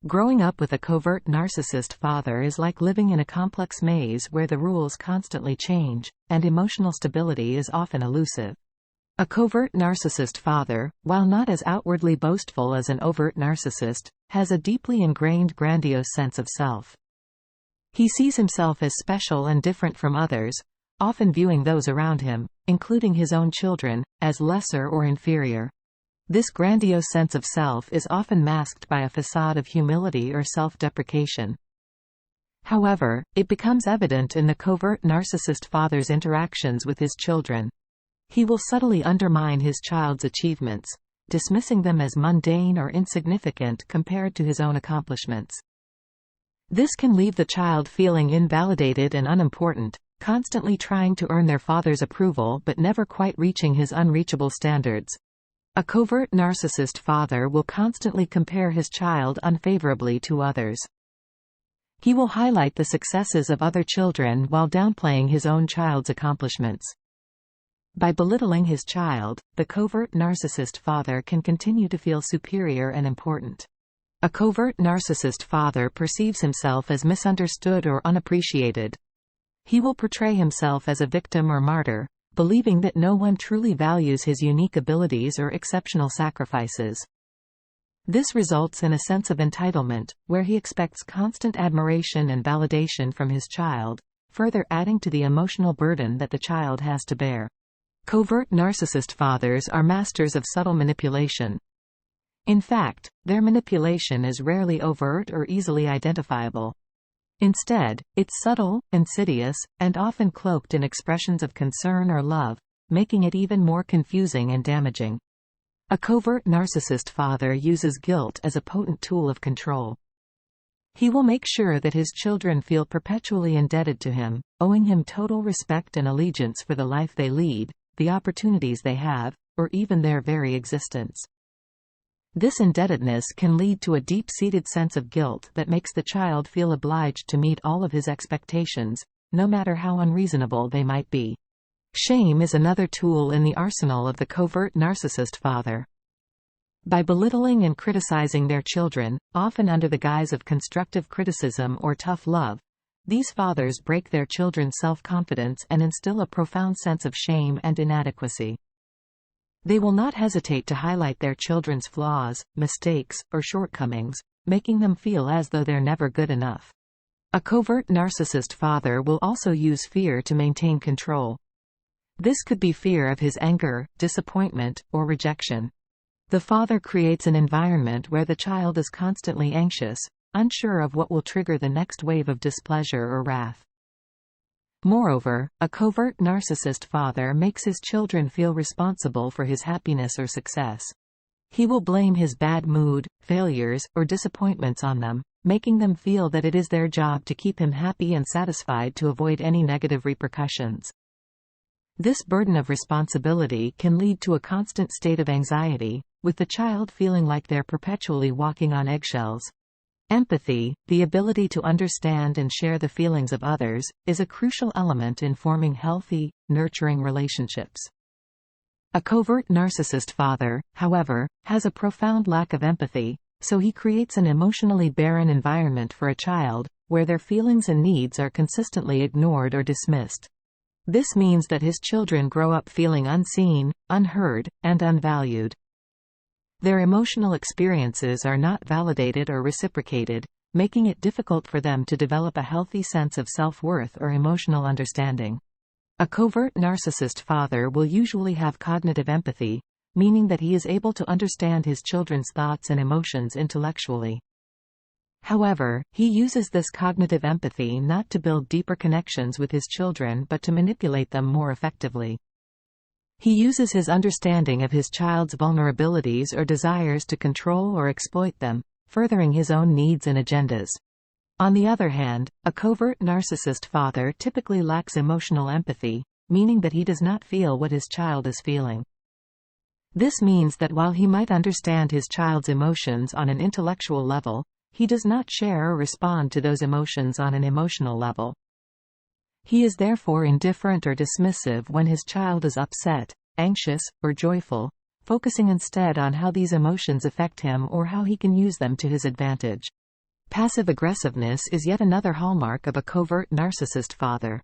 Growing up with a covert narcissist father is like living in a complex maze where the rules constantly change, and emotional stability is often elusive. A covert narcissist father, while not as outwardly boastful as an overt narcissist, has a deeply ingrained grandiose sense of self. He sees himself as special and different from others, often viewing those around him, including his own children, as lesser or inferior. This grandiose sense of self is often masked by a facade of humility or self-deprecation. However, it becomes evident in the covert narcissist father's interactions with his children. He will subtly undermine his child's achievements, dismissing them as mundane or insignificant compared to his own accomplishments. This can leave the child feeling invalidated and unimportant, constantly trying to earn their father's approval but never quite reaching his unreachable standards. A covert narcissist father will constantly compare his child unfavorably to others. He will highlight the successes of other children while downplaying his own child's accomplishments. By belittling his child, the covert narcissist father can continue to feel superior and important. A covert narcissist father perceives himself as misunderstood or unappreciated. He will portray himself as a victim or martyr, believing that no one truly values his unique abilities or exceptional sacrifices. This results in a sense of entitlement, where he expects constant admiration and validation from his child, further adding to the emotional burden that the child has to bear. Covert narcissist fathers are masters of subtle manipulation. In fact, their manipulation is rarely overt or easily identifiable. Instead, it's subtle, insidious, and often cloaked in expressions of concern or love, making it even more confusing and damaging. A covert narcissist father uses guilt as a potent tool of control. He will make sure that his children feel perpetually indebted to him, owing him total respect and allegiance for the life they lead, the opportunities they have, or even their very existence. This indebtedness can lead to a deep-seated sense of guilt that makes the child feel obliged to meet all of his expectations, no matter how unreasonable they might be. Shame is another tool in the arsenal of the covert narcissist father. By belittling and criticizing their children, often under the guise of constructive criticism or tough love, these fathers break their children's self-confidence and instill a profound sense of shame and inadequacy. They will not hesitate to highlight their children's flaws, mistakes, or shortcomings, making them feel as though they're never good enough. A covert narcissist father will also use fear to maintain control. This could be fear of his anger, disappointment, or rejection. The father creates an environment where the child is constantly anxious, unsure of what will trigger the next wave of displeasure or wrath. Moreover, a covert narcissist father makes his children feel responsible for his happiness or success. He will blame his bad mood, failures, or disappointments on them, making them feel that it is their job to keep him happy and satisfied to avoid any negative repercussions. This burden of responsibility can lead to a constant state of anxiety, with the child feeling like they're perpetually walking on eggshells. Empathy, the ability to understand and share the feelings of others, is a crucial element in forming healthy, nurturing relationships. A covert narcissist father, however, has a profound lack of empathy, so he creates an emotionally barren environment for a child, where their feelings and needs are consistently ignored or dismissed. This means that his children grow up feeling unseen, unheard, and unvalued. Their emotional experiences are not validated or reciprocated, making it difficult for them to develop a healthy sense of self-worth or emotional understanding. A covert narcissist father will usually have cognitive empathy, meaning that he is able to understand his children's thoughts and emotions intellectually. However, he uses this cognitive empathy not to build deeper connections with his children but to manipulate them more effectively. He uses his understanding of his child's vulnerabilities or desires to control or exploit them, furthering his own needs and agendas. On the other hand, a covert narcissist father typically lacks emotional empathy, meaning that he does not feel what his child is feeling. This means that while he might understand his child's emotions on an intellectual level, he does not share or respond to those emotions on an emotional level. He is therefore indifferent or dismissive when his child is upset, anxious, or joyful, focusing instead on how these emotions affect him or how he can use them to his advantage. Passive-aggressiveness is yet another hallmark of a covert narcissist father.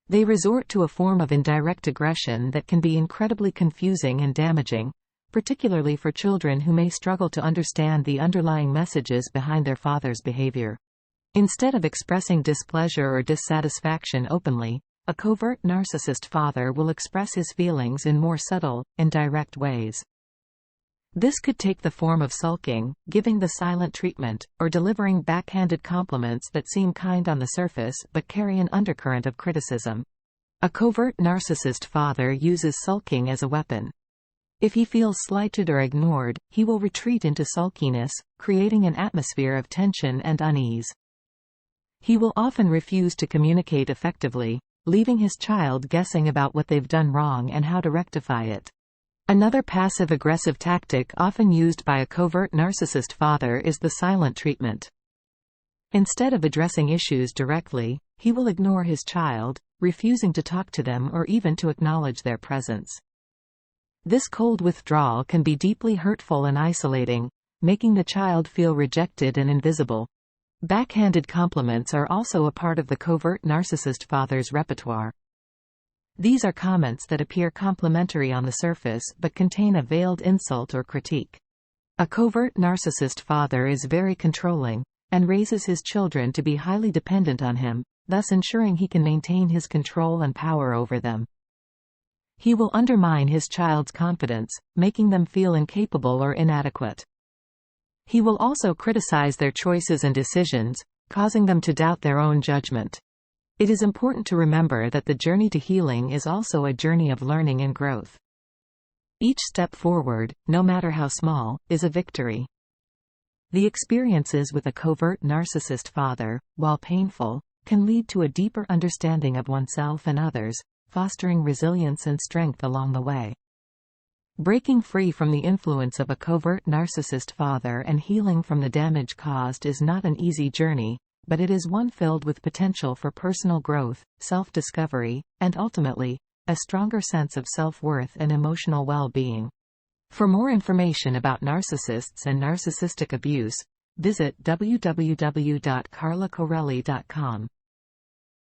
They resort to a form of indirect aggression that can be incredibly confusing and damaging, particularly for children who may struggle to understand the underlying messages behind their father's behavior. Instead of expressing displeasure or dissatisfaction openly, a covert narcissist father will express his feelings in more subtle, indirect ways. This could take the form of sulking, giving the silent treatment, or delivering backhanded compliments that seem kind on the surface but carry an undercurrent of criticism. A covert narcissist father uses sulking as a weapon. If he feels slighted or ignored, he will retreat into sulkiness, creating an atmosphere of tension and unease. He will often refuse to communicate effectively, leaving his child guessing about what they've done wrong and how to rectify it. Another passive-aggressive tactic often used by a covert narcissist father is the silent treatment. Instead of addressing issues directly, he will ignore his child, refusing to talk to them or even to acknowledge their presence. This cold withdrawal can be deeply hurtful and isolating, making the child feel rejected and invisible. Backhanded compliments are also a part of the covert narcissist father's repertoire. These are comments that appear complimentary on the surface but contain a veiled insult or critique. A covert narcissist father is very controlling, and raises his children to be highly dependent on him, thus ensuring he can maintain his control and power over them. He will undermine his child's confidence, making them feel incapable or inadequate. He will also criticize their choices and decisions, causing them to doubt their own judgment. It is important to remember that the journey to healing is also a journey of learning and growth. Each step forward, no matter how small, is a victory. The experiences with a covert narcissist father, while painful, can lead to a deeper understanding of oneself and others, fostering resilience and strength along the way. Breaking free from the influence of a covert narcissist father and healing from the damage caused is not an easy journey, but it is one filled with potential for personal growth, self-discovery, and ultimately, a stronger sense of self-worth and emotional well-being. For more information about narcissists and narcissistic abuse, visit www.carlacorelli.com.